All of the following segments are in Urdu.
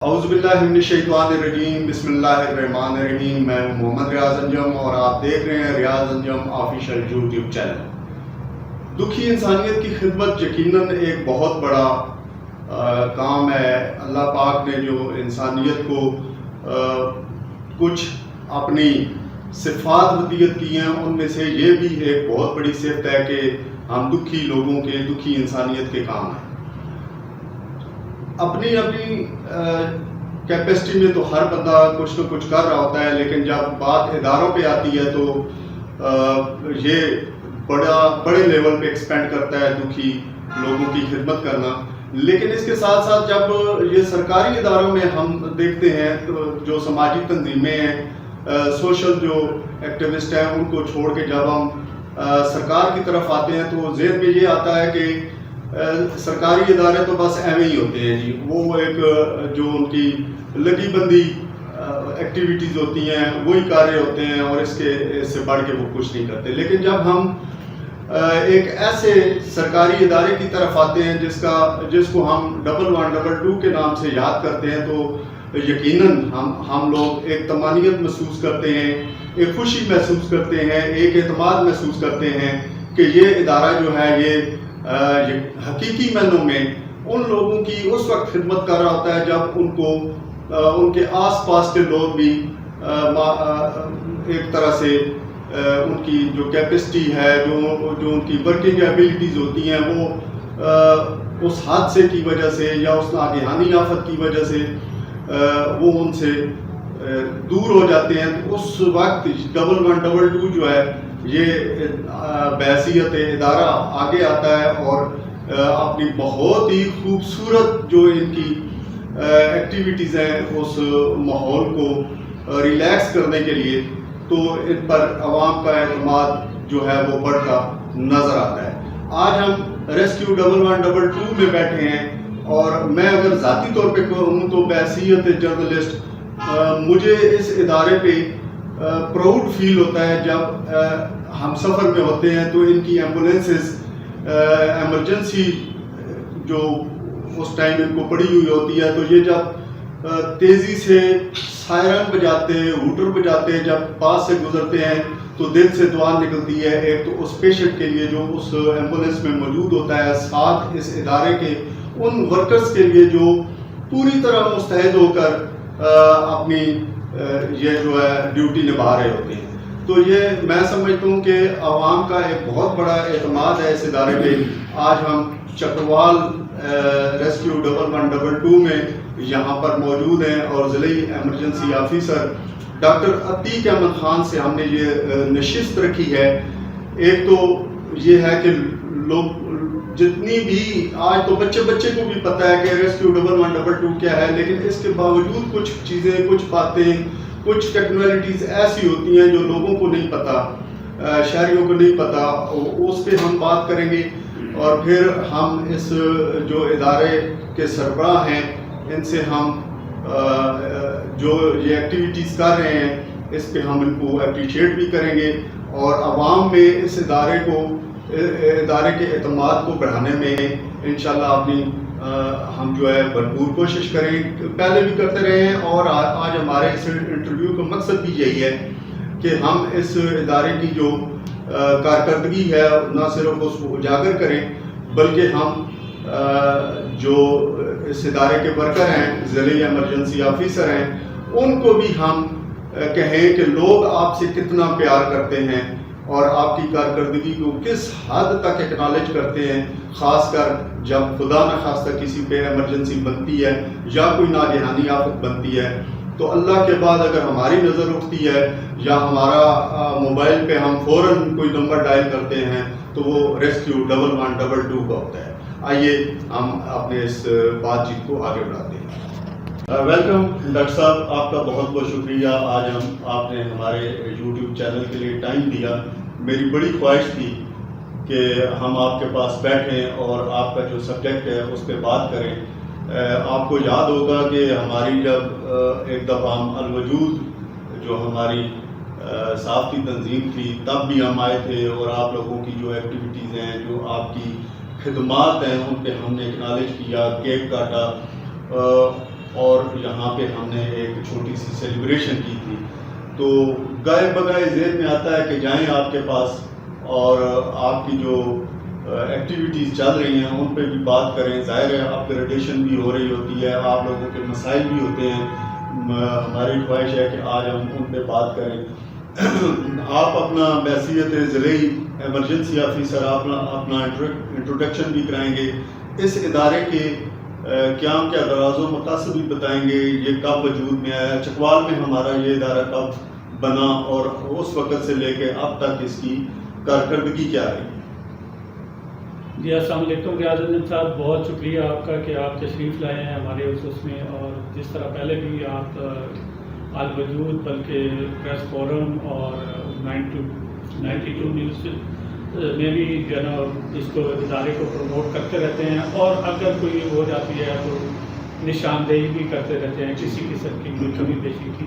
اعوذ باللہ من الشیطان الرجیم بسم اللہ الرحمن الرحیم۔ میں ہوں محمد ریاض انجم اور آپ دیکھ رہے ہیں ریاض انجم آفیشیل یوٹیوب چینل۔ دکھی انسانیت کی خدمت یقیناً ایک بہت بڑا کام ہے۔ اللہ پاک نے جو انسانیت کو کچھ اپنی صفات عطیت کی ہیں، ان میں سے یہ بھی ایک بہت بڑی صفت ہے کہ ہم دکھی لوگوں کے، دکھی انسانیت کے کام ہیں۔ اپنی کیپیسٹی میں تو ہر بندہ کچھ نہ کچھ کر رہا ہوتا ہے، لیکن جب بات اداروں پہ آتی ہے تو یہ بڑے لیول پہ ایکسپینڈ کرتا ہے دکھی لوگوں کی خدمت کرنا۔ لیکن اس کے ساتھ ساتھ جب یہ سرکاری اداروں میں ہم دیکھتے ہیں تو جو سماجی تنظیمیں ہیں، سوشل جو ایکٹیوسٹ ہیں، ان کو چھوڑ کے جب ہم سرکار کی طرف آتے ہیں تو ذہن میں یہ آتا ہے کہ سرکاری ادارے تو بس ایویں ہی ہوتے ہیں جی، وہ ایک جو ان کی لگی بندی ایکٹیویٹیز ہوتی ہیں وہی کارے ہوتے ہیں، اور اس سے بڑھ کے وہ کچھ نہیں کرتے۔ لیکن جب ہم ایک ایسے سرکاری ادارے کی طرف آتے ہیں جس کو ہم 112 کے نام سے یاد کرتے ہیں، تو یقیناً ہم لوگ ایک طمانینت محسوس کرتے ہیں، ایک خوشی محسوس کرتے ہیں، ایک اعتماد محسوس کرتے ہیں کہ یہ ادارہ جو ہے یہ حقیقی معنوں میں ان لوگوں کی اس وقت خدمت کر رہا ہوتا ہے جب ان کو ان کے آس پاس کے لوگ بھی ایک طرح سے ان کی جو کیپیسٹی ہے، جو ان کی ورکنگ ایبلٹیز ہوتی ہیں، وہ اس حادثے کی وجہ سے یا اس ناگہانی آفت کی وجہ سے وہ ان سے دور ہو جاتے ہیں۔ تو اس وقت 112 جو ہے یہ بحیثیت ادارہ آگے آتا ہے اور اپنی بہت ہی خوبصورت جو ان کی ایکٹیویٹیز ہیں اس ماحول کو ریلیکس کرنے کے لیے، تو ان پر عوام کا اعتماد جو ہے وہ بڑھتا نظر آتا ہے۔ آج ہم ریسکیو 112 میں بیٹھے ہیں، اور میں اگر ذاتی طور پہ کہوں تو بحیثیت جرنلسٹ مجھے اس ادارے پہ پراؤڈ فیل ہوتا ہے جب ہم سفر میں ہوتے ہیں تو ان کی ایمبولینسز ایمرجنسی جو اس ٹائم ان کو پڑی ہوئی ہوتی ہے، تو یہ جب تیزی سے سائرن بجاتے ہیں، ہوٹر بجاتے ہیں، جب پاس سے گزرتے ہیں تو دل سے دعا نکلتی ہے، ایک تو اس پیشنٹ کے لیے جو اس ایمبولینس میں موجود ہوتا ہے، ساتھ اس ادارے کے ان ورکرز کے لیے جو پوری طرح مستعد ہو کر اپنی یہ جو ہے ڈیوٹی نبھا رہے ہوتے ہیں۔ تو یہ میں سمجھتا ہوں کہ عوام کا ایک بہت بڑا اعتماد ہے اس ادارے پہ۔ آج ہم چکروال ریسکیو 112 میں یہاں پر موجود ہیں، اور ضلعی emergency officer doctor Atiq Ahmed Khan سے ہم نے یہ نشست رکھی ہے۔ ایک تو یہ ہے کہ لوگ جتنی بھی آج تو بچے کو بھی پتہ ہے کہ ریسکیو 112 کیا ہے، لیکن اس کے باوجود کچھ چیزیں، کچھ باتیں، کچھ ٹیکنالوجیز ایسی ہوتی ہیں جو لوگوں کو نہیں پتہ، شہریوں کو نہیں پتہ، اس پہ ہم بات کریں گے۔ اور پھر ہم اس جو ادارے کے سربراہ ہیں ان سے ہم جو یہ ایکٹیویٹیز کر رہے ہیں اس پہ ہم ان کو اپریشیٹ بھی کریں گے، اور عوام میں اس ادارے کے اعتماد کو بڑھانے میں انشاءاللہ ہم جو ہے بھرپور کوشش کریں، پہلے بھی کرتے رہے ہیں، اور آج ہمارے اس انٹرویو کا مقصد بھی یہی ہے کہ ہم اس ادارے کی جو کارکردگی ہے نہ صرف اس کو اجاگر کریں، بلکہ ہم جو اس ادارے کے ورکر ہیں، ضلعی ایمرجنسی آفیسر ہیں، ان کو بھی ہم کہیں کہ لوگ آپ سے کتنا پیار کرتے ہیں اور آپ کی کارکردگی کو کس حد تک ایکنالج کرتے ہیں، خاص کر جب خدا نخواستہ کسی پہ ایمرجنسی بنتی ہے یا کوئی ناگہانی آفت بنتی ہے، تو اللہ کے بعد اگر ہماری نظر اٹھتی ہے یا ہمارا موبائل پہ ہم فوراً کوئی نمبر ڈائل کرتے ہیں تو وہ ریسکیو 112 کا ہوتا ہے۔ آئیے ہم اپنے اس بات چیت کو آگے بڑھاتے ہیں۔ ویلکم ڈاکٹر صاحب، آپ کا بہت بہت شکریہ۔ آج آپ نے ہمارے یوٹیوب چینل کے لیے ٹائم دیا۔ میری بڑی خواہش تھی کہ ہم آپ کے پاس بیٹھیں اور آپ کا جو سبجیکٹ ہے اس پہ بات کریں۔ آپ کو یاد ہوگا کہ ہماری جب ایک دفعہ ہم الوجود جو ہماری صحافتی تنظیم تھی تب بھی ہم آئے تھے، اور آپ لوگوں کی جو ایکٹیویٹیز ہیں، جو آپ کی خدمات ہیں، ان پہ ہم نے اکنالج کیا، کیک کاٹا۔ اور یہاں پہ ہم نے ایک چھوٹی سی سیلیبریشن کی تھی. تو گائے بگائے ذہن میں آتا ہے کہ جائیں آپ کے پاس اور آپ کی جو ایکٹیویٹیز چل رہی ہیں ان پہ بھی بات کریں. ظاہر ہے اپ گریڈیشن بھی ہو رہی ہوتی ہے, آپ لوگوں کے مسائل بھی ہوتے ہیں, ہماری خواہش ہے کہ آج ہم ان پہ بات کریں. آپ اپنا بحیثیت ضلعی ایمرجنسی آفیسر اپنا انٹروڈکشن بھی کرائیں گے, اس ادارے کے قیام کے اغراض و مقاصد بھی بتائیں گے, یہ کب وجود میں آیا, چکوال میں ہمارا یہ ادارہ کب بنا اور اس وقت سے لے کے اب تک اس کی کارکردگی کیا رہی. جی السلام علیکم ریاض الدین صاحب, بہت شکریہ آپ کا کہ آپ تشریف لائے ہیں ہمارے اس میں, اور جس طرح پہلے بھی آپ الوجود بلکہ پریس فورم اور 92 نیوز میں بھی جو ہے نا اس کو ادارے کو پروموٹ کرتے رہتے ہیں, اور اگر کوئی ہو جاتی ہے تو نشاندہی بھی کرتے رہتے ہیں کسی قسم کی کوئی کمی بیشی کی,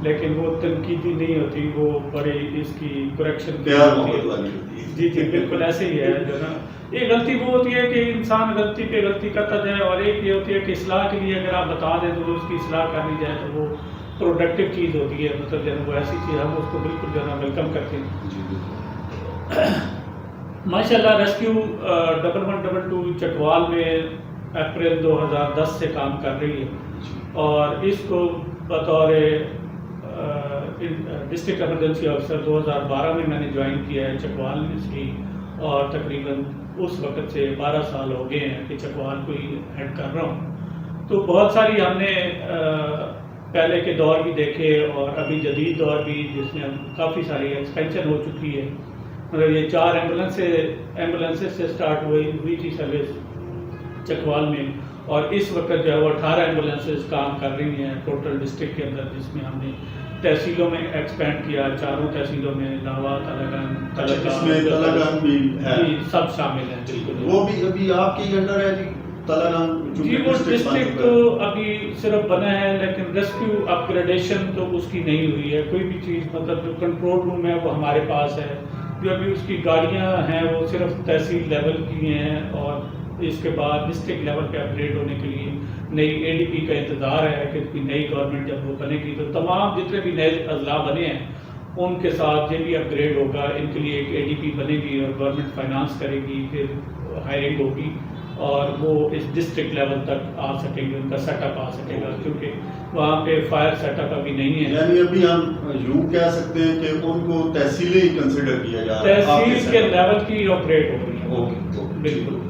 لیکن وہ تنقیدی نہیں ہوتی, وہ بڑے اس کی کریکشن ہوتی ہے. جی بالکل ایسے ہی ہے جو نا. ایک غلطی وہ ہوتی ہے کہ انسان غلطی پہ غلطی کرتا جائے, اور ایک یہ ہوتی ہے کہ اصلاح کے لیے اگر آپ بتا دیں تو اس کی اصلاح کرنی جائے تو وہ پروڈکٹیو چیز ہوتی ہے, مطلب جو ہے وہ ایسی چیز ہم اس کو بالکل جو ہے نا ویلکم کرتے ہیں. ماشاء اللہ ریسکیو 1112 چکوال میں اپریل 2010 سے کام کر رہی ہے, اور اس کو بطور ڈسٹرکٹ ایمرجنسی آفیسر 2012 میں نے جوائن کیا ہے چکوال میں اس کی, اور تقریباً اس وقت سے 12 سال ہو گئے ہیں کہ چکوال کو ہی ہیڈ کر رہا ہوں. تو بہت ساری ہم نے پہلے کے دور بھی دیکھے اور ابھی جدید دور بھی, جس میں کافی ساری ایکسپینشن ہو چکی ہے. مگر یہ 4 ایمبولینسز سے سٹارٹ ہوئی تھی سروس چکوال میں, اور اس وقت جو ہے وہ 18 ایمبولینسز کام کر رہی ہیں ٹوٹل ڈسٹرکٹ کے اندر, جس میں ہم نے تحصیلوں میں ایکسپینڈ کیا, 4 تحصیلوں میں لاوا, تلگان بھی سب شامل ہیں. وہ بھی ابھی آپ کے انڈر ہے جی, وہ ڈسٹرکٹ تو ابھی صرف بنا ہے, لیکن ریسکیو اپ گریڈیشن تو اس کی نہیں ہوئی ہے. کوئی بھی چیز مطلب جو کنٹرول روم ہے وہ ہمارے پاس ہے, جو ابھی اس کی گاڑیاں ہیں وہ صرف تحصیل لیول کی ہیں, اور اس کے بعد ڈسٹرکٹ لیول پہ اپگریڈ ہونے کے لیے نئی ADP کا انتظار ہے کہ کوئی نئی گورنمنٹ جب وہ بنے گی تو تمام جتنے بھی نئے اضلاع بنے ہیں ان کے ساتھ یہ بھی اپگریڈ ہوگا. ان کے لیے ایک ADP بنے گی اور گورنمنٹ فائنانس کرے گی, پھر ہائرنگ ہوگی اور وہ اس ڈسٹرکٹ لیول تک آ سکیں گے, ان کا سیٹ اپ آ سکے گا, کیونکہ وہاں پہ فائر سیٹ اپ ابھی نہیں ہے. یعنی ابھی ہم یوں کہہ سکتے ہیں کہ ان کو تحصیلیں ہی کنسیڈر کیا جا رہا ہے, تحصیل کے لیول کی آپریٹ ہو رہی ہے. بالکل,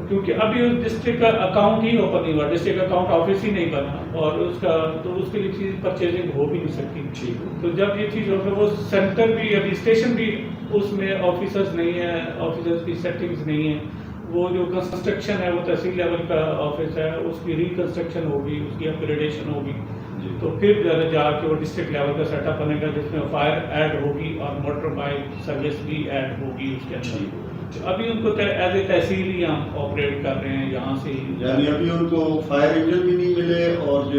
کیونکہ ابھی اس ڈسٹرکٹ کا اکاؤنٹ ہی اوپن نہیں ہوا, ڈسٹرکٹ اکاؤنٹ آفس ہی نہیں بنا, اور اس کا تو اس کے لیے چیز پرچیزنگ ہو بھی نہیں سکتی. تو جب یہ چیز ہوگی, وہ سینٹر بھی ابھی اسٹیشن بھی اس میں آفیسرز نہیں ہیں, آفیسرز کی سیٹنگز نہیں ہیں. وہ جو کنسٹرکشن ہے وہ تحصیل لیول کا آفس ہے, اس کی ریکنسٹرکشن ہوگی, اس کی اپگریڈیشن ہوگی, تو پھر جا کے وہ ڈسٹرکٹ لیول کا سیٹ اپ بنے گا, جس میں فائر ایڈ ہوگی اور موٹر بائک سروس بھی ایڈ ہوگی اس کے اندر. ابھی ان کو ایز اے تحصیل ہی ہم آپریٹ کر رہے ہیں یہاں سے. یعنی ابھی ان کو فائر انجن بھی نہیں ملے, اور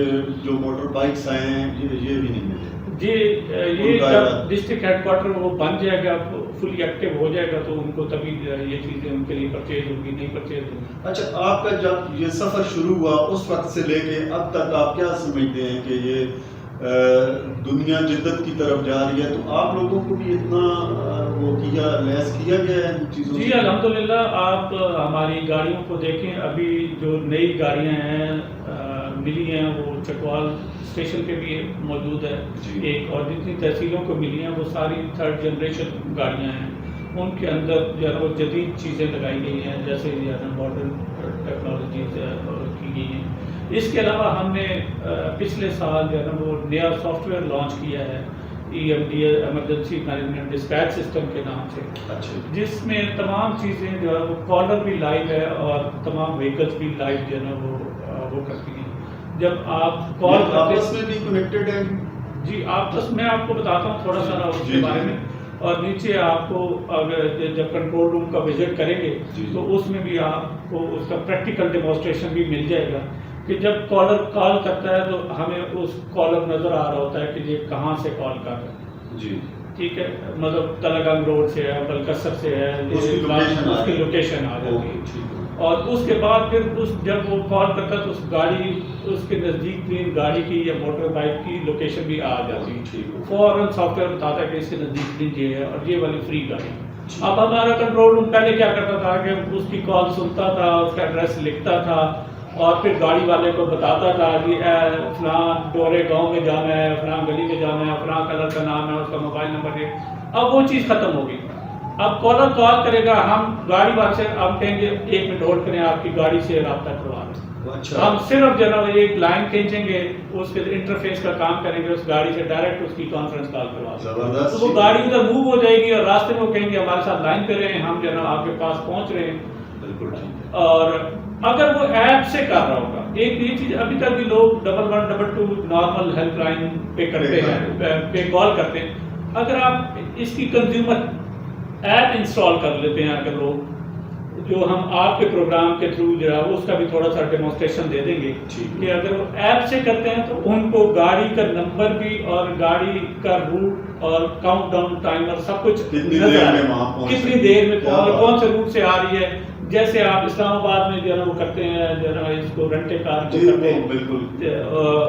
جو موٹر بائکس آئے ہیں یہ بھی نہیں ملے. جی, یہ جب ڈسٹرکٹ ہیڈ کوارٹر وہ بن جائے گا, فلی ایکٹیو ہو جائے گا, تو ان کو تبھی یہ چیزیں ان کے لیے پرچیز ہوگی, نہیں پرچیز ہوگی. اچھا, آپ کا جب یہ سفر شروع ہوا اس وقت سے لے کے اب تک آپ کیا سمجھتے ہیں کہ یہ دنیا جدت کی طرف جا رہی ہے, تو آپ لوگوں کو بھی اتنا وہ لیس کیا گیا ہے ان چیزوں سے؟ جی الحمدللہ, آپ ہماری گاڑیوں کو دیکھیں, ابھی جو نئی گاڑیاں ہیں ملی ہیں وہ چکوال اسٹیشن پہ بھی موجود ہے ایک, اور جتنی تحصیلوں کو ملی ہیں وہ ساری 3rd جنریشن گاڑیاں ہیں. ان کے اندر جو ہے وہ جدید چیزیں لگائی گئی ہیں, جیسے جو ہے ماڈرن ٹیکنالوجیز کی گئی ہیں. اس کے علاوہ ہم نے پچھلے سال جو ہے نا وہ نیا سافٹ ویئر لانچ کیا ہے, EMD emergency management dispatch system کے نام سے, جس میں تمام چیزیں جو ہے وہ کالر بھی لائیو ہے اور تمام وہیکلس بھی لائیو جو ہے نا وہ کرتی ہیں. جب آپ کال آپس میں بھی کنیکٹڈ ہیں؟ جی آپس میں آپ کو بتاتا ہوں تھوڑا سا اس کے بارے میں, اور نیچے آپ کو اگر جب کنٹرول روم کا وزٹ کریں گے تو اس میں بھی آپ کو اس کا پریکٹیکل ڈیمونسٹریشن بھی مل جائے گا کہ جب کالر کال کرتا ہے تو ہمیں اس کالر نظر آ رہا ہوتا ہے کہ یہ کہاں سے کال کر رہا ہے. جی ٹھیک ہے, مطلب تلگنگ روڈ سے ہے, بلکسر سے ہے, اس کی لوکیشن آ جاتی ہے. اور اس کے بعد پھر جب وہ کال کرتا تو اس گاڑی اس کے نزدیک ترین گاڑی کی یا موٹر بائک کی لوکیشن بھی آ جاتی، فوراً سافٹ ویئر بتاتا ہے کہ اس کے نزدیک ترین یہ ہے اور یہ والی فری گاڑی۔ اب ہمارا کنٹرول روم پہلے کیا کرتا تھا کہ اس کی کال سنتا تھا، اس کا ایڈریس لکھتا تھا اور پھر گاڑی والے کو بتاتا تھا کہ فلاں ڈورے گاؤں میں جانا ہے، فلاں گلی میں جانا ہے، فلاں کلر کا نام ہے، اس کا موبائل نمبر ہے۔ اب وہ چیز ختم ہو گئی۔ اب کالر کال کرے گا، ہم گاڑی والے سے آپ کہیں گے 1 منٹ ہولڈ کریں، آپ کی گاڑی سے رابطہ کروا رہے ہیں۔ ہم صرف جناب ایک لائن کھینچیں گے، اس کے انٹرفیس کا کام کریں گے، اس گاڑی سے ڈائریکٹ اس کی کانفرنس کال کروا دیں گے، تو وہ گاڑی ادھر موو ہو جائے گی اور راستے میں وہ کہیں گے ہمارے ساتھ لائن پہ رہے ہیں، ہم جناب آپ کے پاس پہنچ رہے ہیں۔ اور اگر وہ ایپ سے کر رہا ہوگا، ایک یہ چیز ابھی تک بھی لوگ 1112 نارمل ہیلپ لائن پہ کرتے ہیں، پہ کال کرتے ہیں۔ اگر آپ اس کی کنزیومر ایپ انسٹال کر لیتے ہیں، اگر لوگ جو ہم آپ کے پروگرام کے تھرو جو ہے اس کا بھی تھوڑا سا ڈیمونسٹریشن دے دیں گے کہ اگر وہ ایپ سے کرتے ہیں تو ان کو گاڑی کا نمبر بھی اور گاڑی کا روٹ اور کاؤنٹ ڈاؤن ٹائمر سب کچھ کتنی دیر میں کون سے روٹ سے آ رہی ہے۔ جیسے آپ اسلام آباد میں جو ہے نا وہ کرتے ہیں، جو ہے نا اس کو رنٹے کار کو کرتے ہیں،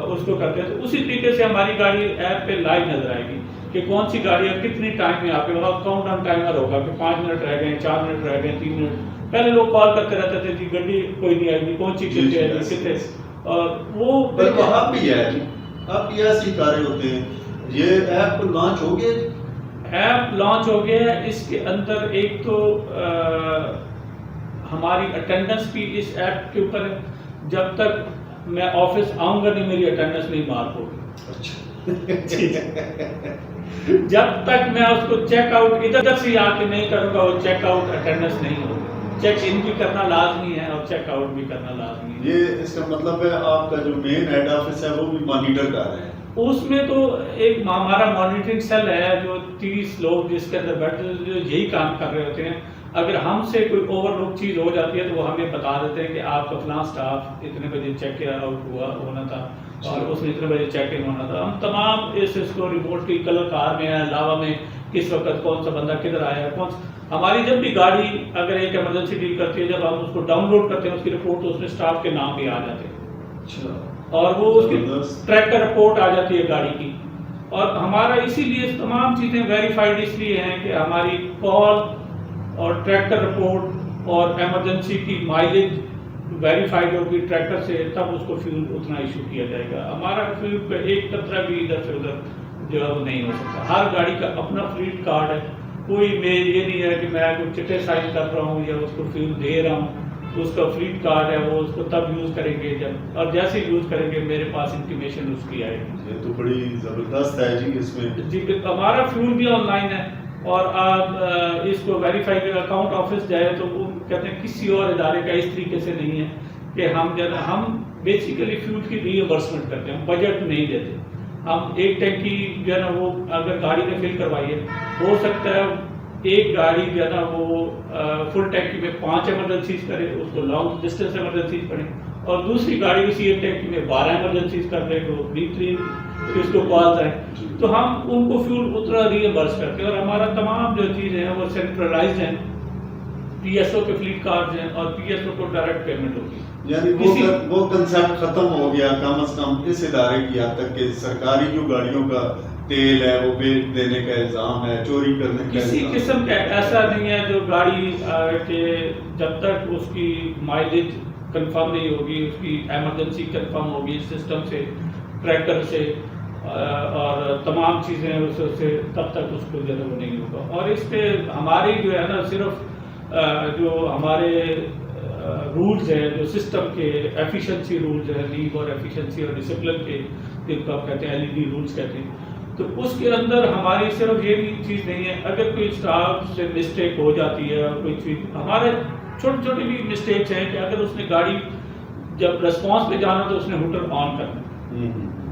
اس کو کرتے ہیں، تو اسی طریقے سے ہماری گاڑی ایپ پہ لائیو نظر آئے گی کہ کون سی گاڑی ہے، کتنی ٹائم میں آپ کے وہاں کاؤنٹ ڈاؤن ٹائمر ہوگا کہ 5 منٹ رہ گئے، 4 منٹ رہ گئے، 3 منٹ۔ پہلے لوگ کال کرتے رہتے تھے جی گڈی کوئی نہیں آئے گی، پہنچی کتنے ہے کتنے، اور وہ اب بھی ہے، اب بھی ایسی کاریں ہوتے ہیں۔ یہ ایپ لانچ ہو گیا، ایپ لانچ ہو گیا ہے۔ اس کے اندر ایک تو ہماری اٹینڈنس بھی اس ایپ کے اوپر ہے، جب تک میں آفس آؤں گا نہیں میری اٹینڈنس نہیں مارک ہوگی، جب تک میں اس کو چیک آؤٹ ادھر سے آ کے نہیں کروں گا وہ چیک آؤٹ اٹینڈنس نہیں ہوگی۔ چیک ان بھی کرنا لازمی ہے اور چیک آؤٹ بھی کرنا لازمی ہے۔ یہ اس کا مطلب ہے آپ کا جو مین ہیڈ آفس ہے وہ بھی مانیٹر کر رہے ہیں؟ اس میں تو ایک ہمارا مانیٹرنگ سیل ہے جو 30 لوگ جس کے اندر بیٹھے جو یہی کام کر رہے ہوتے ہیں۔ اگر ہم سے کوئی اوور لک چیز ہو جاتی ہے تو وہ ہمیں بتا دیتے ہیں کہ آپ کا فلاں سٹاف اتنے بجے چیک آؤٹ ہونا تھا اور اس میں اتنے بجے چیک ان ہونا تھا۔ ہم تمام اس کو ریموٹلی کلر کار میں ہے، علاوہ میں کس وقت کون سا بندہ کدھر آیا ہے، کون ہماری جب بھی گاڑی اگر ایک ایمرجنسی ڈیل کرتی ہے، جب ہم اس کو ڈاؤن لوڈ کرتے ہیں اس کی رپورٹ تو اس میں سٹاف کے نام بھی آ جاتے ہیں اور وہ اس کی ٹریک کا رپورٹ آ جاتی ہے گاڑی کی۔ اور ہمارا اسی لیے تمام چیزیں ویریفائڈ اس لیے ہیں کہ ہماری کال اور ٹریکٹر رپورٹ اور ایمرجنسی کی مائلیج ویریفائڈ ہوگی ٹریکٹر سے، تب اس کو فیول اتنا ایشو کیا جائے گا۔ ہمارا فیول پہ ایک قطرہ بھی ادھر سے ادھر جو ہے وہ نہیں ہو سکتا۔ ہر گاڑی کا اپنا فلیٹ کارڈ ہے، کوئی میں یہ نہیں ہے کہ میں کوئی چٹے سائن کر رہا ہوں یا اس کو فیول دے رہا ہوں، اس کا فلیٹ کارڈ ہے وہ اس کو تب یوز کریں گے جب، اور جیسے یوز کریں گے میرے پاس انٹیمیشن اس کی آئے گی۔ یہ تو بڑی زبردست ہے جی۔ اس میں جی ہمارا فیول بھی آن لائن ہے اور آپ اس کو ویریفائی کر اکاؤنٹ آفس جائے تو وہ کہتے ہیں کسی اور ادارے کا اس طریقے سے نہیں ہے کہ ہم بیسیکلی فیول کی ری ایمبرسمنٹ کرتے ہیں، ہم بجٹ نہیں دیتے۔ ہم ایک ٹینکی جو ہے نا وہ اگر گاڑی نے فل کروائی ہے، ہو سکتا ہے ایک گاڑی جو ہے نا وہ فل ٹینکی میں 5 ایمرجنسیز کرے، اس کو لانگ ڈسٹینس ایمرجنسیز پڑے، اور دوسری گاڑی اسی ایک ٹینکی میں 12 ایمرجنسیز کر رہے تو بہترین اس کو کالز ہیں، تو ہم ان کو فیول اتنا ری ایمبرس کرتے ہیں۔ اور ہمارا تمام جو چیزیں ہیں وہ سینٹرلائزڈ ہیں، پی ایس او کے فلیٹ کارڈز ہیں اور پی ایس او کو ڈائریکٹ پیمنٹ ہوگی۔ یعنی وہ کنسیپٹ ختم ہو گیا کم از کم اس ادارے کی حد تک کہ سرکاری جو گاڑیوں کا تیل ہے وہ بیچ دینے کا الزام ہے، چوری کرنے کا کسی قسم کا ایسا نہیں ہے جو گاڑی کہ جب تک اس کی مائلیج کنفرم نہیں ہوگی، اس کی ایمرجنسی کنفرم ہوگی سسٹم سے، ٹریکر سے اور تمام چیزیں اس سے، تب تک اس کو جو ہے وہ نہیں ہوگا۔ اور اس پہ ہماری جو ہے نا صرف جو ہمارے رولز ہیں جو سسٹم کے ایفیشنسی رولز ہیں، لیو اور ایفیشنسی اور ڈسپلن کے، جن کو آپ کہتے ہیں LED رولز کہتے ہیں، تو اس کے اندر ہماری صرف یہ بھی چیز نہیں ہے اگر کوئی اسٹاف سے مسٹیک ہو جاتی ہے اور کوئی چیز، ہمارے چھوٹی چھوٹی بھی مسٹیکس ہیں کہ اگر اس نے گاڑی جب ریسپانس پہ جانا تو اس نے ہوٹل آن کرنا،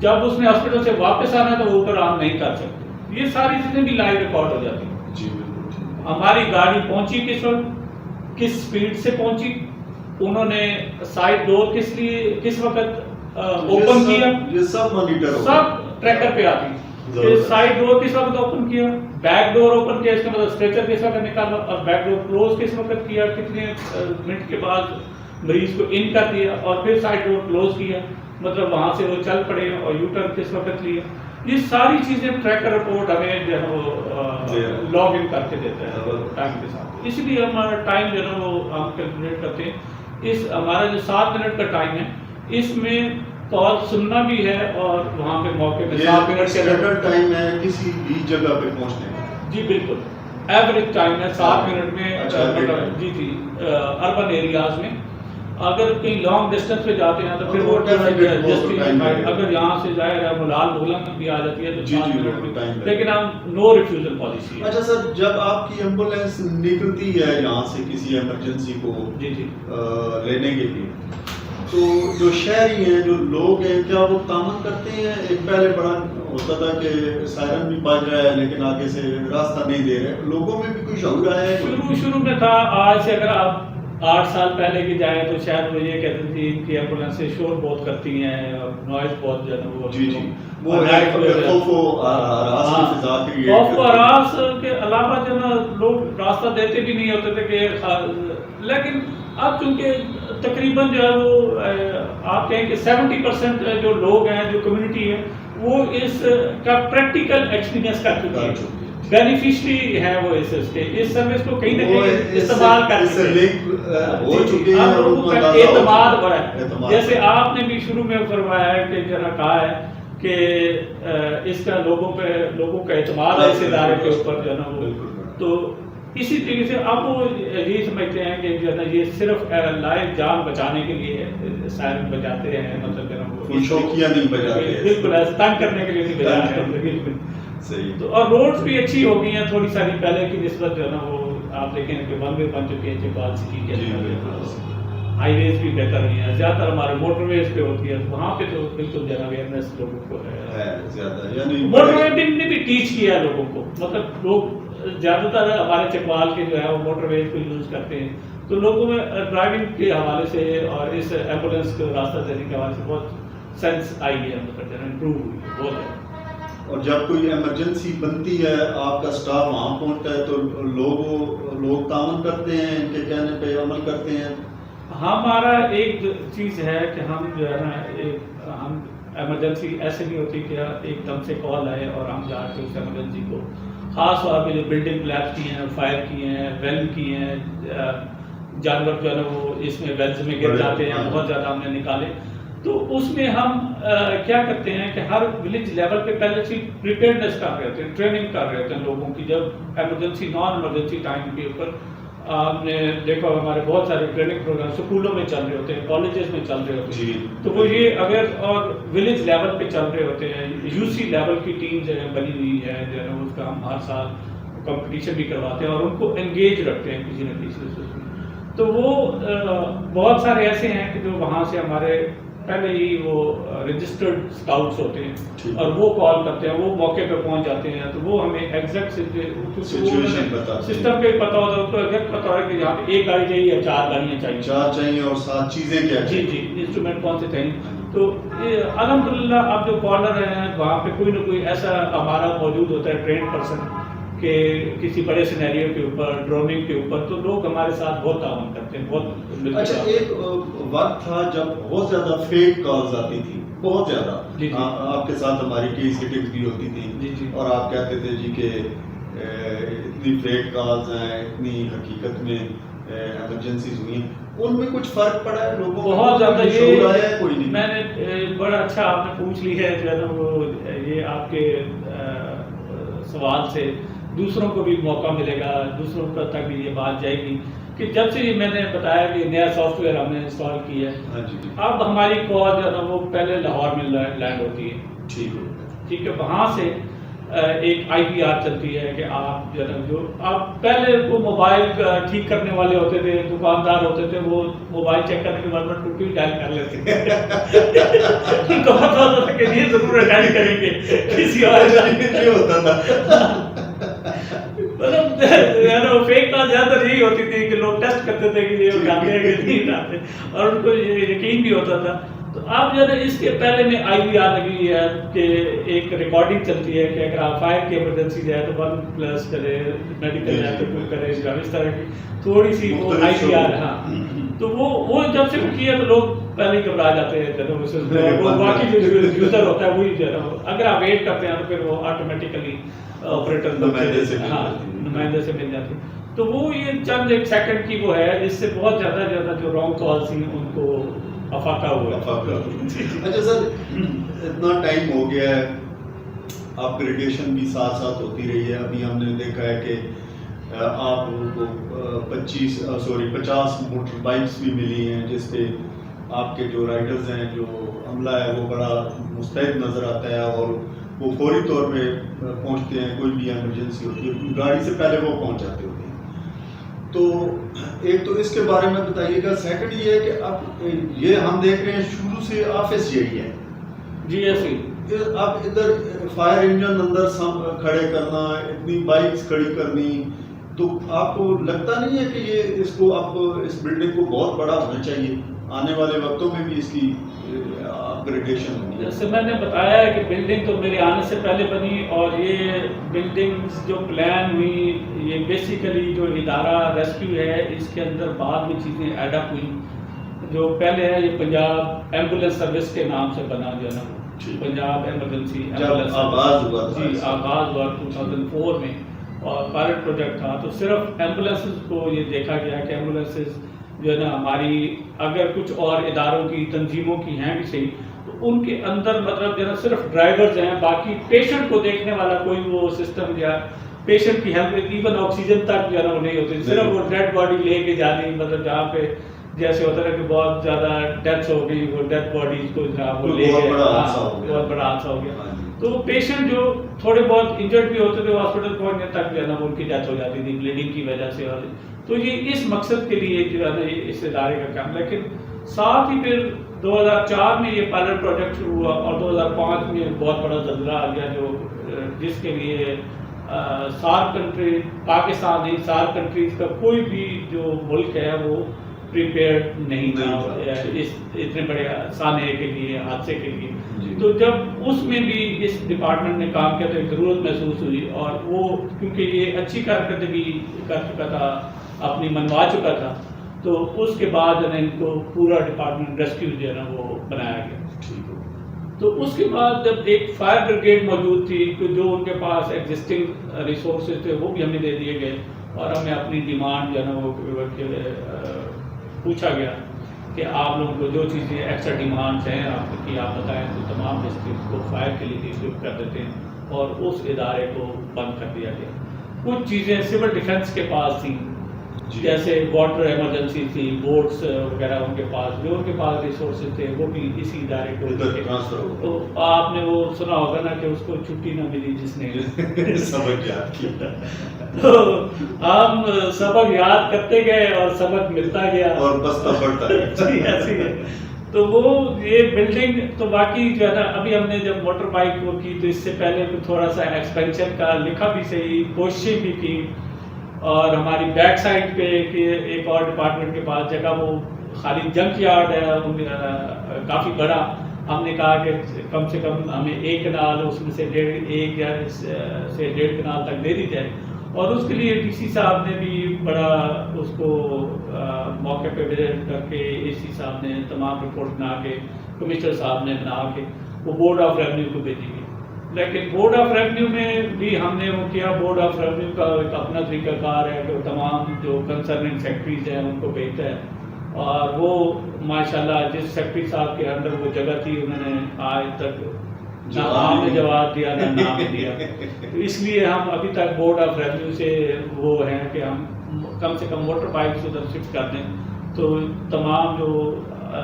جب اس نے ہاسپٹل سے واپس آنا تو وہ ہوٹل آن نہیں کر سکتے، یہ ساری چیزیں بھی لائیو ریکارڈ ہو جاتی ہیں۔ جی بالکل۔ ہماری گاڑی پہنچی کس وقت، کس سپیڈ سے پہنچی، انہوں نے سائڈ ڈور کس وقت اوپن کیا، یہ سب مانیٹر سب ٹریکر پہ آتی ہے۔ کہ سائڈ ڈور کس وقت اوپن کیا, بیک ڈور اوپن کیا, اس کا مطلب اسٹریچر کس وقت نکالا, اور بیک ڈور کلوز کس وقت کیا, کتنے منٹ کے بعد مریض کو ان کر دیا, اور پھر سائڈ ڈور کلوز کیا, مطلب وہاں سے وہ چل پڑے, اور یو ٹرن کس وقت لیا. یہ ساری چیزیں ٹریکر رپورٹ ہمیں جو ہے وہ لاگ ان کر کے دیتا ہے ٹائم کے ساتھ. اس لیے ہمارا ٹائم جو ہے نا وہ ہم کیلکولیٹ کرتے ہیں. اس ہمارا جو 7 منٹ کا ٹائم ہے, اس میں کال سننا بھی ہے اور وہاں پہ موقع پہ 7 منٹ کا ٹائم ہے کسی بھی جگہ پہ پہنچنے کا. جی بالکل, ایوریج ٹائم ہے 7 منٹ میں. جی جی, اربن ایریاز میں اگر کہیں لانگ ڈسٹینس پہ جاتے ہیں تو پھر وہ اگر یہاں سے ظاہر ہے ملال بغلان بھی آ جاتی ہے تو 7 منٹ میں, لیکن ہم نو ریفیوزل پالیسی ہے. اچھا سر, جب آپ کی ایمبولینس نکلتی ہے یہاں سے کسی ایمرجنسی کو لینے کے لیے, تو جو شہری ہیں, جو لوگ ہیں, کیا وہ تعامل کرتے ہیں؟ ایک پہلے بڑا ہوتا تھا کہ سائرن بھی بج رہا ہے لیکن آگے سے راستہ نہیں دے رہے, لوگوں میں بھی کوئی شعور آیا ہے؟ شروع میں تھا. آج سے اگر آپ 8 سال پہلے کی جائیں تو شاید وہ یہ کہتے تھے ان کی ایمبولینسیں شور بہت کرتی ہیں اور نوائز بہت جو ہے نا وہ خوف و ہراس کے علاوہ جو ہے نا لوگ راستہ دیتے بھی نہیں ہوتے تھے کہ. لیکن اب چونکہ تقریباً جو ہے وہ آپ کہیں کہ 70% جو لوگ ہیں, جو کمیونٹی ہے, وہ اس کا پریکٹیکل ایکسپیرینس کر چکی ہے, بینیفیشری ہے وہ اس کے, اس سروس کو کہیں نہ کہیں استعمال کر چکے ہیں. آپ لوگوں کا اعتماد بڑھا ہے. جیسے آپ نے بھی شروع میں فرمایا ہے کہ جو ہے کہا ہے کہ اس کا لوگوں کا اعتماد ہے اس ادارے کے اوپر جو ہے نا وہ. تو اسی طریقے سے آپ وہ یہ سمجھتے ہیں کہ جو ہے نا یہ صرف لائف جان بچانے کے لیے سائرن بجاتے ہیں, مطلب جو ہے نا وہ شوقیہ نہیں بجاتے, بالکل تنگ کرنے کے لیے نہیں بجاتے ہیں. بالکل صحیح. تو اور روڈز بھی اچھی ہو گئی ہیں تھوڑی ساری پہلے کی نسبت جو ہے نا وہ. آپ دیکھیں کہ ون وے بن چکے ہیں چپال سٹی کے اندر, ہائی ویز بھی بہتر ہوئی ہیں, زیادہ تر ہمارے موٹر ویز پہ ہوتی ہے, وہاں پہ تو بالکل جو ہے نا اویئرنیس لوگوں کو ہے زیادہ. یعنی موٹر وے نے بھی ٹیچ کیا ہے لوگوں کو, مطلب لوگ زیادہ تر ہمارے چکوال کے جو ہے وہ موٹر ویز کو یوز کرتے ہیں, تو لوگوں میں ڈرائیونگ کے حوالے سے اور اس ایمبولینس کو راستہ دینے کے حوالے سے بہت سینس آئی ہے, مطلب جو ہے امپروو ہوئی ہے بہت ہے. اور جب کوئی ایمرجنسی بنتی ہے, آپ کا سٹاف وہاں پہنچتا ہے تو لوگ تعاون کرتے ہیں, ان کے کہنے پہ عمل کرتے ہیں. ہمارا ایک چیز ہے کہ ہم جو ہے نا ہم ایمرجنسی ایسے نہیں ہوتی کہ ایک دم سے کال آئے اور ہم جا کے اس ایمرجنسی کو, خاص طور پہ جو بلڈنگ کلیپس کی ہیں, فائر کی ہیں, ویل کی ہیں, جانور جو ہے نا وہ اس میں ویلز میں گر جاتے ہیں, بہت زیادہ ہم نے نکالے. تو اس میں ہم کیا کرتے ہیں کہ ہر ولیج لیول پہ پہلے سے پریپیئرنیس کر رہے ہوتے ہیں, ٹریننگ کر رہے ہوتے ہیں لوگوں کی. جب ایمرجنسی نان ایمرجنسی ٹائم کے اوپر آپ نے دیکھا ہمارے بہت سارے ٹریننگ پروگرام اسکولوں میں چل رہے ہوتے ہیں, کالجز میں چل رہے ہوتے ہیں, تو وہ یہ اگر اور ولیج لیول پہ چل رہے ہوتے ہیں. یو سی لیول کی ٹیم جو ہے بنی ہوئی ہے, جو ہے اس کا ہم ہر سال کمپٹیشن بھی کرواتے ہیں اور ان کو انگیج رکھتے ہیں کسی نہ کسی سے. تو وہ بہت سارے ایسے ہیں کہ جو وہاں سے ہمارے پہلے ہی وہ رجسٹرڈ اسکاؤٹس ہوتے ہیں اور وہ کال کرتے ہیں, وہ موقع پہ پہنچ جاتے ہیں. تو وہ ہمیں ایگزیکٹ سسٹم پہ پتا ہوتا ہے, تو ایگزیکٹ پتا ہے کہ یہاں پہ 1 گاڑی چاہیے یا 4 گاڑیاں چاہیے, 4 چاہیے اور 7 چیزیں کیا جی جی انسٹرومنٹ کون سے چاہیے. تو الحمدللہ اب جو کالر ہیں وہاں پہ کوئی نہ کوئی ایسا ہمارا موجود ہوتا ہے ٹرینڈ پرسن کہ کسی بڑے سینیریو کے اوپر, ڈروننگ کے اوپر, تو لوگ ہمارے ساتھ بہت تعاون کرتے ہیں, بہت. اچھا, ایک وقت تھا جب بہت زیادہ فیک کالز آتی تھی, بہت زیادہ. آپ کے ساتھ ہماری کیس ہٹنگ بھی ہوتی تھی اور آپ کہتے تھے جی کہ اتنی فیک کالز ہیں, اتنی حقیقت میں ایمرجنسیز ہوئی ہیں. ان میں کچھ فرق پڑا ہے لوگوں کو, بہت زیادہ شعور آیا ہے؟ کوئی نہیں. میں نے بڑا اچھا آپ نے پوچھ لی ہے جو ہے نا وہ, یہ آپ کے سوال سے دوسروں کو بھی موقع ملے گا, دوسروں تک بھی یہ بات جائے گی کہ جب سے میں نے بتایا کہ نیا سافٹ ویئر ہم نے انسٹال کیا ہے, اب ہماری کال جو ہے نا وہ پہلے لاہور میں لینڈ ہوتی ہے. ٹھیک ہے, وہاں سے ایک IPR چلتی ہے کہ آپ جو ہے نا جو آپ پہلے وہ موبائل ٹھیک کرنے والے ہوتے تھے, دکاندار ہوتے تھے, وہ موبائل چیک کرنے کے بعد ٹوٹی ہوئی ڈائل کر لیتے تھے. تو ہوتا تھا کہ یہ ضرور ڈائل کریں گے کسی اور ہوتا تھا. مطلب فیک کال زیادہ تر یہی ہوتی تھی کہ لوگ ٹیسٹ کرتے تھے کہ یہ اٹھاتے ہیں کہ نہیں اٹھاتے, اور ان کو یقین بھی ہوتا تھا. تو آپ جو ہے نا اس کے پہلے میں IVR لگی ہوئی ہے کہ ایک ریکارڈنگ چلتی ہے کہ اگر آپ فائر کی ایمرجنسی جائے تو 1+ کرے، میڈیکل جائے تو کوئی کرے، اس طرح کی تھوڑی سی وہ IVR. ہاں تو وہ جب سے کی ہے تو لوگ پہلے ہی گھبرا جاتے ہیں. وہ باقی جو یوزر ہوتا ہے وہی جو ہے نا اگر آپ ویٹ کرتے ہیں تو پھر وہ آٹومیٹیکلی آپریٹر نمائندے سے مل جاتی ہے. تو وہ یہ چند ایک سیکنڈ کی وہ ہے جس سے بہت زیادہ جو رانگ کالس ہیں ان کو افاقہ ہوا. اچھا سر، اتنا ٹائم ہو گیا ہے، اپ گریڈیشن بھی ساتھ ساتھ ہوتی رہی ہے. ابھی ہم نے دیکھا ہے کہ آپ لوگوں کو 50 موٹر بائکس بھی ملی ہیں جس پہ آپ کے جو رائڈرز ہیں، جو عملہ ہے وہ بڑا مستعد نظر آتا ہے اور وہ فوری طور پہ پہنچتے ہیں. کوئی بھی ایمرجنسی ہوتی ہے گاڑی سے پہلے وہ پہنچ جاتے ہوتے ہیں. تو ایک تو اس کے بارے میں بتائیے گا. سیکنڈ یہ ہے کہ اب یہ ہم دیکھ رہے ہیں شروع سے آفس یہی ہے جی ایسی. اب ادھر فائر انجن اندر کھڑے کرنا، اتنی بائکس کھڑی کرنی، تو آپ کو لگتا نہیں ہے کہ یہ اس کو اب اس بلڈنگ کو بہت بڑا ہونا چاہیے، آنے والے وقتوں میں بھی اس کی اپ گریڈیشن ہونی ہے؟ جیسے میں نے بتایا ہے کہ بلڈنگ تو میرے آنے سے پہلے بنی، اور یہ بلڈنگ جو پلان ہوئی یہ بیسیکلی جو ادارہ ریسکیو ہے اس کے اندر بعد میں چیزیں ایڈ اپ ہوئی. جو پہلے ہے یہ پنجاب ایمبولینس سروس کے نام سے بنا جو ہے نا، پنجاب ایمرجنسی ایمبولینس آغاز ہوا. جی آغاز ہوا 2004 میں، اور پائلٹ پروجیکٹ تھا. تو صرف ایمبولینسز کو یہ دیکھا گیا کہ ایمبولینسز جو ہے نا ہماری اگر کچھ اور اداروں کی تنظیموں کی ہیں بھی صحیح تو ان کے اندر مطلب جو ہے نا صرف ڈرائیورز ہیں، باقی پیشنٹ کو دیکھنے والا کوئی وہ سسٹم یا پیشنٹ کی ہیلپ، ایون آکسیجن تک جو ہے نا وہ نہیں ہوتی. صرف وہ ڈیڈ باڈی لے کے جانی، مطلب جہاں پہ جیسے ہوتا ہے کہ بہت زیادہ ڈیتھس ہو گئی، وہ ڈیتھ باڈیز کو وہ لے گئے، بہت بڑا حادثہ ہو گیا. تو پیشنٹ جو تھوڑے بہت انجرڈ بھی ہوتے تھے ہاسپٹل پہنچنے تک جو ہے نا ان کی ڈیتھ ہو جاتی تھی بلیڈنگ کی وجہ سے. اور تو یہ اس مقصد کے لیے جو ہے نا اس ادارے کا کام. لیکن ساتھ ہی پھر 2004 میں یہ پائلٹ پروجیکٹ شروع ہوا، اور 2005 میں بہت بڑا زلزلہ آ گیا جو جس کے لیے سارک کنٹری، پاکستان نہیں سارک کنٹریز کا کوئی بھی جو ملک ہے وہ پریپیئرڈ نہیں تھا اس اتنے بڑے سانحے کے لیے، حادثے کے لیے. تو جب اس میں بھی اس ڈپارٹمنٹ نے کام کیا تو ایک ضرورت محسوس ہوئی، اور وہ کیونکہ یہ اچھی کارکردگی کر چکا تھا، اپنی منوا چکا تھا، تو اس کے بعد جو ہے ان کو پورا ڈپارٹمنٹ ریسکیو جو ہے نا وہ بنایا گیا. تو اس کے بعد جب ایک فائر بریگیڈ موجود تھی کہ جو ان کے پاس ایگزسٹنگ ریسورسز تھے وہ بھی ہمیں دے دیے گئے، اور ہمیں اپنی ڈیمانڈ جو ہے نا وہ پوچھا گیا کہ آپ لوگوں کو جو چیزیں ایکسٹرا ڈیمانڈس ہیں آپ کی آپ بتائیں، تو تمام ڈسٹرکٹ کو فائر کے لیے ڈسٹرکٹ کر دیتے ہیں، اور اس ادارے کو بند کر دیا گیا. کچھ چیزیں سول ڈیفنس کے پاس تھیں، جیسے واٹر ایمرجنسی تھی، بوٹس وغیرہ ان کے پاس، جو ان کے پاس ریسورسز تھے وہ بھی اسی ادارے کو ٹرانسفر ہو. تو آپ نے وہ سنا ہوگا نا کہ اس کو چھٹی نہ ملی جس نے سبق یاد کیا. تو ہم سبق یاد کرتے گئے اور سبق ملتا گیا اور بستہ بڑھتا ہے. جی ایسی ہے. تو وہ یہ بلڈنگ تو باقی جو ہے نا ابھی ہم نے جب موٹر بائک وہ کی تو اس سے پہلے تھوڑا سا ایکسپینشن کا لکھا بھی صحیح، کوششیں بھی کی. اور ہماری بیک سائڈ پہ ایک اور ڈپارٹمنٹ کے پاس جگہ وہ خالی جنک یارڈ ہے کافی بڑا. ہم نے کہا کہ کم سے کم ہمیں 1 کنال اس میں سے 1.5 کنال تک دے دی جائے. اور اس کے لیے ڈی سی صاحب نے بھی بڑا اس کو موقع پہ وزٹ کر کے اے سی صاحب نے تمام رپورٹ بنا کے، کمشنر صاحب نے بنا کے وہ بورڈ آف ریونیو کو بھیجی گئی. لیکن بورڈ آف ریونیو میں بھی ہم نے وہ کیا، بورڈ آف ریونیو کا ایک اپنا طریقہ کار ہے کہ تمام جو کنسرننگ سیکٹریز ہیں ان کو بھیجتا ہے. اور وہ ماشاءاللہ جس سیکٹری صاحب کے اندر وہ جگہ تھی انہوں نے آج تک نہ ہم نے جواب دیا نہ نام دیا. تو اس لیے ہم ابھی تک بورڈ آف ریونیو سے وہ ہیں کہ ہم کم سے کم موٹر بائک ادھر شفٹ کر دیں. تو تمام جو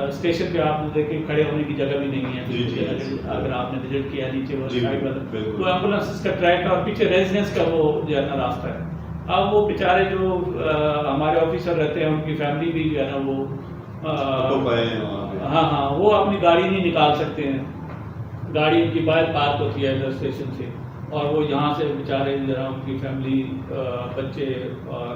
اسٹیشن پہ آپ نے دیکھیں کھڑے ہونے کی جگہ بھی نہیں ہے. اگر آپ نے وزٹ کیا نیچے وہ سائڈ والا تو ایمبولینس کا ٹریک اور پیچھے ریزیڈنس کا وہ جو ہے نا راستہ ہے. اب وہ بیچارے جو ہمارے آفیسر رہتے ہیں ان کی فیملی بھی جو ہے نا وہ ہاں وہ اپنی گاڑی نہیں نکال سکتے ہیں. گاڑی ان کی باہر پارک ہوتی ہے ادھر اسٹیشن سے، اور وہ یہاں سے بیچارے ذرا ان کی فیملی بچے اور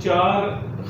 4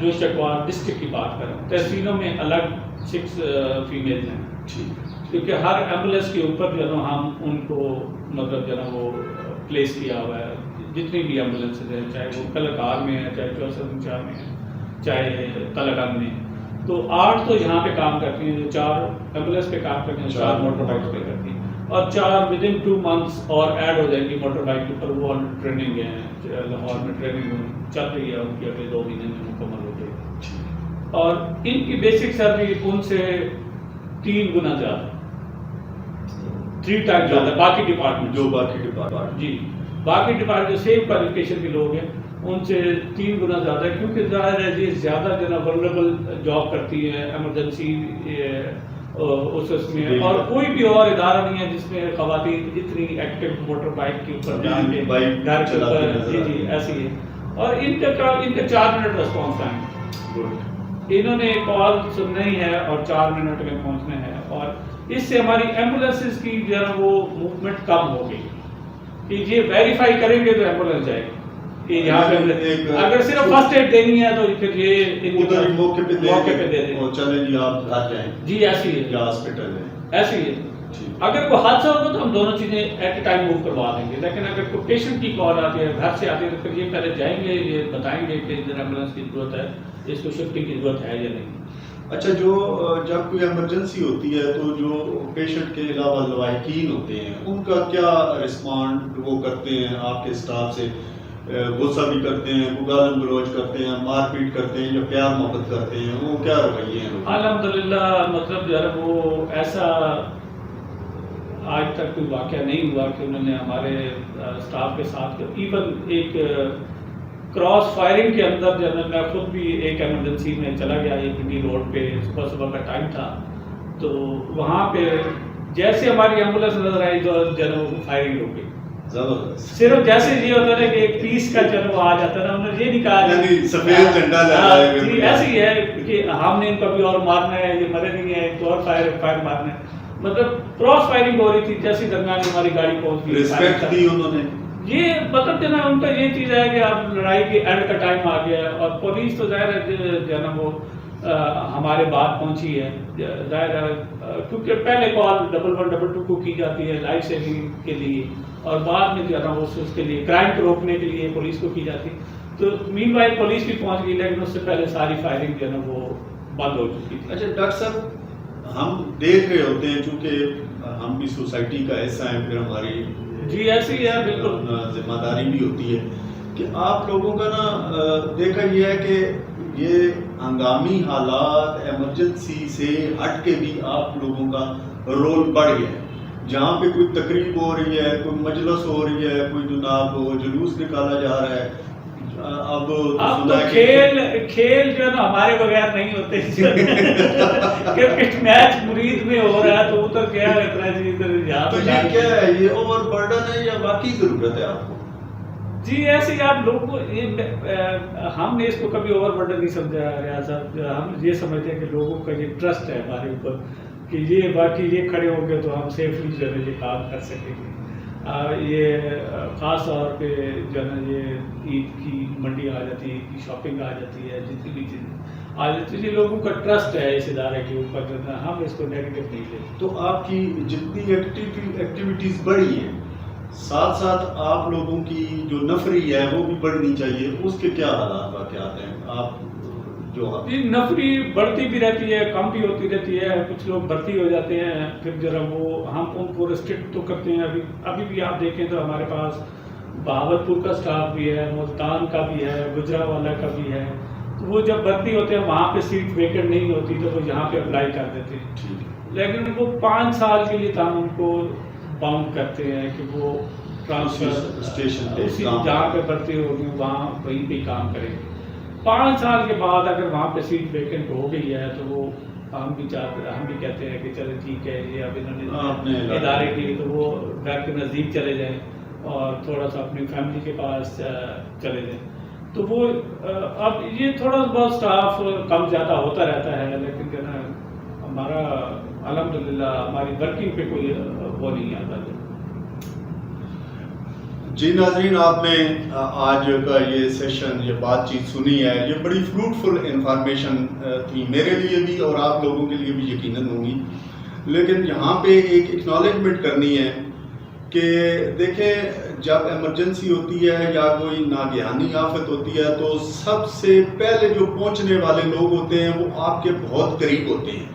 جوش چکوال ڈسٹرکٹ کی بات کر رہا ہوں، تحصیلوں میں الگ 6 فیمیل ہیں، کیونکہ ہر ایمبولینس کے اوپر جو ہے نا ہم ان کو مطلب جو ہے نا وہ پلیس کیا ہوا ہے، جتنی بھی ایمبولینسز ہیں، چاہے وہ کلکار میں ہے، چاہے چوسر چار میں ہے، چاہے تلگنگ میں، تو 8 تو یہاں پہ کام کرتی ہیں، جو 4 ایمبولینس پہ کام کرتی ہیں، 4 موٹر بائکس پہ کرتی ہیں، اور 4 ود ان 2 months اور ایڈ ہو جائیں گی موٹر بائک کے اوپر، وہ ٹریننگ ہے لاہور میں، ٹریننگ چل رہی ہے ان کی، اگلے 2 مہینے میں مکمل ہو جائے گی، اور ان کی بیسک سیلری ان سے 3 گنا زیادہ، 3 ٹائم زیادہ باقی ڈپارٹمنٹ، جو باقی ڈپارٹمنٹ، جی باقی ڈپارٹمنٹ جو سیم کوالیفکیشن کے لوگ ہیں ان سے 3 گنا زیادہ ہے، کیونکہ ظاہر ہے یہ زیادہ جو ہے نا ولنریبل جاب کرتی ہے ایمرجنسی اس میں، اور کوئی بھی اور ادارہ نہیں ہے جس میں خواتین اتنی ایکٹیو موٹر بائک کے اوپر جا کے گھر کے اوپر، جی ایسی ہے، اور ان کا 4 منٹ رسپانس ٹائم، انہوں نے کال سننا ہی ہے اور 4 منٹ میں پہنچنا ہے، اور اس سے ہماری ایمبولینسز کی جو ہے نا وہ موومنٹ کم ہو گئی، کہ یہ ویریفائی کریں گے تو ایمبولینس جائے گی، کہ یہاں پہ اگر صرف فرسٹ ایڈ دینی ہے تو پھر یہ ادھر ہی موقع پہ دے دیں، چلیں جی آپ گھر جائیں، جی ایسی ہے، یا ہاسپٹل ہے، ایسی ہے، اگر کوئی حادثہ ہوگا تو ہم دونوں چیزیں ایٹ اے ٹائم موو کروا دیں گے، لیکن اگر کوئی پیشنٹ کی کال آتی ہے گھر سے آتی ہے تو پھر یہ پہلے جائیں گے، یہ بتائیں گے کہ ادھر ایمبولینس کی ضرورت ہے، اس کو شفٹنگ کی ضرورت ہے یا نہیں۔ اچھا، جب کوئی ایمرجنسی ہوتی ہے تو جو پیشنٹ کے علاوہ لواحقین ہوتے ہیں ان کا کیا رسپانڈ وہ کرتے ہیں آپ کے اسٹاف سے؟ غصہ بھی کرتے ہیں، گالم گلوچ کرتے ہیں، مار پیٹ کرتے ہیں، یا پیار محبت کرتے ہیں، وہ کیا رویے ہیں؟ الحمدللہ مطلب جو ہے وہ ایسا آج تک کوئی واقعہ نہیں ہوا کہ انہوں نے ہمارے اسٹاف کے ساتھ، ایون ایک کراس فائرنگ کے اندر جو ہے میں خود بھی ایک ایمرجنسی میں چلا گیا، ایک پنڈی روڈ پہ صبح کا ٹائم تھا، تو وہاں پہ جیسے ہماری ایمبولینس نظر آئی تو جو ہے وہ فائرنگ ہو گئی، صرف جیسے یہ ہوتا ہے کہ ایک پیس کا جب وہ آ جاتا ہے نا، انہوں نے یہ نہیں کہا یعنی سفید جھنڈا لہرائے گا، جی ایسی ہے کہ ہم نے ان کو بھی اور مارنا ہے، یہ مرے نہیں ہے، تو اور فائر مارنا ہے، مطلب کراس فائرنگ ہو رہی تھی، جیسی درمیان میں ہماری گاڑی پہنچ گئی، ریسپیکٹ دی انہوں نے، یہ مطلب جو نا ان کا یہ چیز ہے کہ اب لڑائی کے اینڈ کا ٹائم آ گیا ہے، اور پولیس تو ظاہر ہے جو ہے نا وہ ہمارے بات پہنچی ہے، ظاہر ہے کیونکہ پہلے کال 1112 کو کی جاتی ہے لائف سیونگ کے لیے، اور بعد میں جو ہے نا اس کے لیے کرائم کو روکنے کے لیے پولیس کو کی جاتی، تو مین وائل پولیس بھی پہنچ گئی، لیکن اس سے پہلے ساری فائرنگ جو ہے نا وہ بند ہو چکی تھی۔ اچھا ڈاکٹر صاحب، ہم دیکھ رہے ہوتے ہیں چونکہ ہم بھی سوسائٹی کا حصہ ہیں، پھر ہماری جی ایسی ہے بالکل ذمہ داری بھی ہوتی ہے کہ آپ لوگوں کا نا دیکھا یہ ہے کہ یہ ہنگامی حالات ایمرجنسی سے ہٹ کے بھی آپ لوگوں کا رول بڑھ گیا ہے، جہاں پہ کوئی تقریب ہو رہی ہے، کوئی مجلس ہو رہی ہے، کوئی جناب جلوس نکالا جا رہا ہے، اب تو کھیل جو ہے نا ہمارے بغیر نہیں ہوتے، کرکٹ میچ مرید میں ہو رہا ہے تو ادھر کیا رہتا ہے جی، ادھر یہاں تو یہ کیا ہے، یہ اوور برڈن ہے یا واقعی ضرورت ہے آپ کو؟ جی ایسے آپ لوگوں کو ہم نے اس کو کبھی اوور برڈن نہیں سمجھا ریاض صاحب، ہم یہ سمجھتے ہیں کہ لوگوں کا یہ ٹرسٹ ہے ہمارے اوپر کہ یہ باقی یہ کھڑے ہوں گے تو ہم سیفلی جو ہے یہ کام کر سکیں گے، یہ خاص طور پہ جو ہے نا یہ عید کی منڈی آ جاتی ہے، عید کی شاپنگ آ جاتی ہے، جتنی بھی چیزیں آ جاتی ہے، لوگوں کا ٹرسٹ ہے اس ادارے کے اوپر، جو ہے ہم اس کو نیگیٹو نہیں لیتے۔ تو آپ کی جتنی ایکٹیویٹیز بڑھی ہیں، ساتھ ساتھ آپ لوگوں کی جو نفری ہے وہ بھی بڑھنی چاہیے، اس کے کیا حالات واقعات ہیں؟ آپ جو نفری بڑھتی بھی رہتی ہے، کم بھی ہوتی رہتی ہے، کچھ لوگ بھرتی ہو جاتے ہیں، پھر ذرا وہ ہم ان کو ریسٹرکٹ تو کرتے ہیں، ابھی بھی آپ دیکھیں تو ہمارے پاس بہاولپور کا سٹاف بھی ہے، ملتان کا بھی ہے، گجرانوالہ کا بھی ہے، تو وہ جب بھرتی ہوتے ہیں وہاں پہ سیٹ ویکنٹ نہیں ہوتی تو وہ یہاں پہ اپلائی کر دیتے ہیں، لیکن وہ 5 سال کے لیے ہم ان کو باؤنڈ کرتے ہیں کہ وہ ٹرانسفر اسٹیشن جہاں پہ بھرتی ہوگی وہاں وہیں پہ کام کریں گے۔ 5 سال کے بعد اگر وہاں پہ سیٹ ویکنٹ ہو گئی ہے تو وہ ہم بھی کہتے ہیں کہ چلے ٹھیک ہے، یہ اب انہوں نے ادارے کی تو وہ گھر کے نزدیک چلے جائیں اور تھوڑا سا اپنی فیملی کے پاس چلے جائیں، تو وہ اب یہ تھوڑا بہت سٹاف کم زیادہ ہوتا رہتا ہے، لیکن جو ہے ہمارا الحمدللہ ہماری ورکنگ پہ کوئی وہ نہیں آتا۔ جی ناظرین، آپ نے آج کا یہ سیشن، یہ بات چیت سنی ہے، یہ بڑی فروٹفل انفارمیشن تھی میرے لیے بھی اور آپ لوگوں کے لیے بھی یقیناً ہوگی. لیکن یہاں پہ ایک اکنالجمنٹ کرنی ہے کہ دیکھیں، جب ایمرجنسی ہوتی ہے یا کوئی ناگہانی آفت ہوتی ہے تو سب سے پہلے جو پہنچنے والے لوگ ہوتے ہیں وہ آپ کے بہت قریب ہوتے ہیں،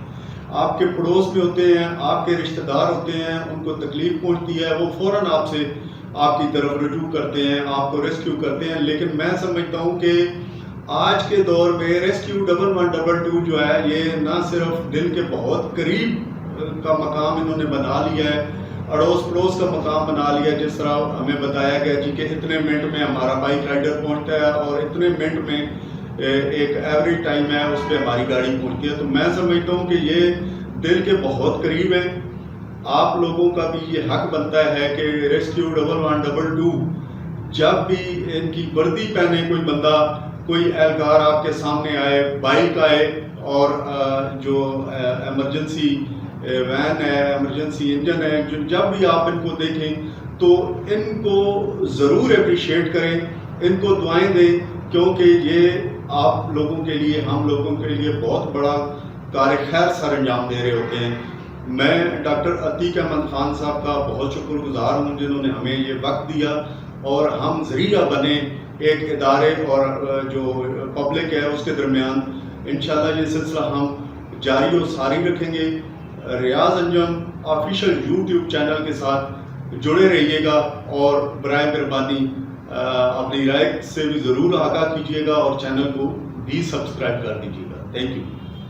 آپ کے پڑوس میں ہوتے ہیں، آپ کے رشتہ دار ہوتے ہیں. ان کو تکلیف پہنچتی ہے، وہ فوراً آپ کی طرف رجوع کرتے ہیں، آپ کو ریسکیو کرتے ہیں. لیکن میں سمجھتا ہوں کہ آج کے دور میں ریسکیو 1112 جو ہے، یہ نہ صرف دل کے بہت قریب کا مقام انہوں نے بنا لیا ہے، اڑوس پڑوس کا مقام بنا لیا ہے. جس طرح ہمیں بتایا گیا جی کہ اتنے منٹ میں ہمارا بائک رائڈر پہنچتا ہے اور اتنے منٹ میں ایک ایوریج ٹائم ہے اس پہ ہماری گاڑی پہنچتی ہے. تو میں سمجھتا ہوں کہ یہ دل کے بہت قریب ہے. آپ لوگوں کا بھی یہ حق بنتا ہے کہ ریسکیو 1112 جب بھی ان کی وردی پہنے کوئی بندہ، کوئی اہلکار آپ کے سامنے آئے، بائک آئے اور جو ایمرجنسی وین ہے، ایمرجنسی انجن ہے، جب بھی آپ ان کو دیکھیں تو ان کو ضرور اپریشیٹ کریں، ان کو دعائیں دیں، کیونکہ یہ آپ لوگوں کے لیے، ہم لوگوں کے لیے بہت بڑا کار خیر سر انجام دے رہے ہوتے ہیں. میں ڈاکٹر عتیق احمد خان صاحب کا بہت شکر گزار ہوں جنہوں نے ہمیں یہ وقت دیا اور ہم ذریعہ بنے ایک ادارے اور جو پبلک ہے اس کے درمیان. انشاءاللہ یہ سلسلہ ہم جاری و ساری رکھیں گے. ریاض انجم آفیشیل یوٹیوب چینل کے ساتھ جڑے رہیے گا اور برائے مہربانی اپنی رائے سے بھی ضرور آگاہ کیجیے گا اور چینل کو بھی سبسکرائب کر دیجیے گا. Thank you.